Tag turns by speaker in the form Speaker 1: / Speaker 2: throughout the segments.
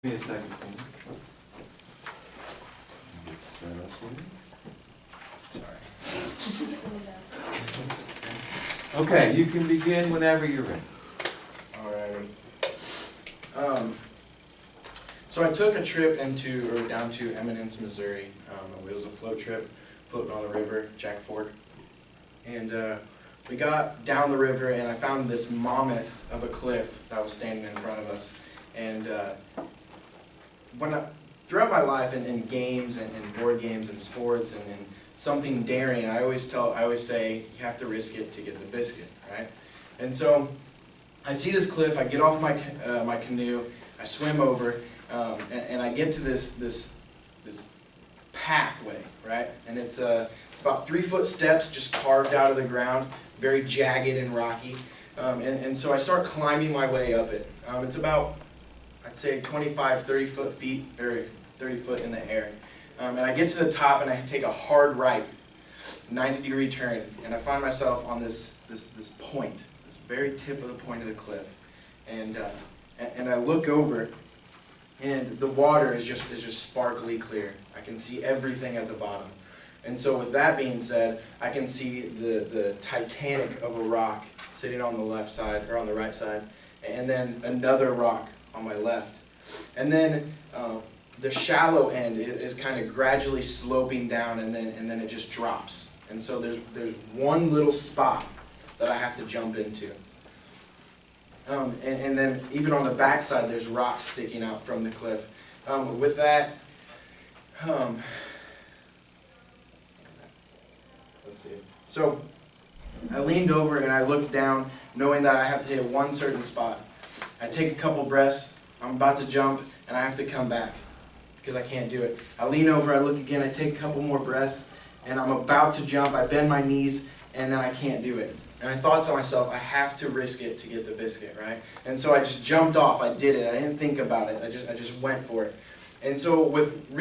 Speaker 1: Give me a second, please. Get set up here. Okay, you can begin whenever you're ready.
Speaker 2: Alrighty. So I took a trip down to Eminence, Missouri. It was a float trip, floating on the river, Jack Fork. And we got down the river and I found this mammoth of a cliff that was standing in front of us. And throughout my life in games and board games and sports and in something daring, I always say you have to risk it to get the biscuit, right? And so I see this cliff, I get off my canoe, I swim over, and I get to this pathway, right? And it's about 3-foot steps just carved out of the ground, very jagged and rocky. And so I start climbing my way up it. It's about, I'd say 25, 30 feet in the air. And I get to the top and I take a hard right, 90-degree turn, and I find myself on this point, this very tip of the point of the cliff. And I look over, and the water is just sparkly clear. I can see everything at the bottom. And so with that being said, I can see the Titanic of a rock sitting on the left side, or on the right side, and then another rock on my left. And then the shallow end is kind of gradually sloping down, and then it just drops. And so there's one little spot that I have to jump into. And then even on the back side, there's rocks sticking out from the cliff. With that, let's see. So I leaned over and I looked down, knowing that I have to hit one certain spot. I take a couple breaths, I'm about to jump, and I have to come back because I can't do it. I lean over, I look again, I take a couple more breaths, and I'm about to jump. I bend my knees, and then I can't do it. And I thought to myself, I have to risk it to get the biscuit, right? And so I just jumped off. I did it. I didn't think about it. I just went for it. And so with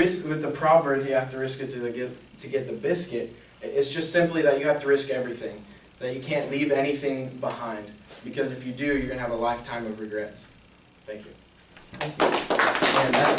Speaker 2: the proverb, you have to risk it to get the biscuit. It's just simply that you have to risk everything. That you can't leave anything behind, because if you do, you're gonna have a lifetime of regrets. Thank you.
Speaker 1: And that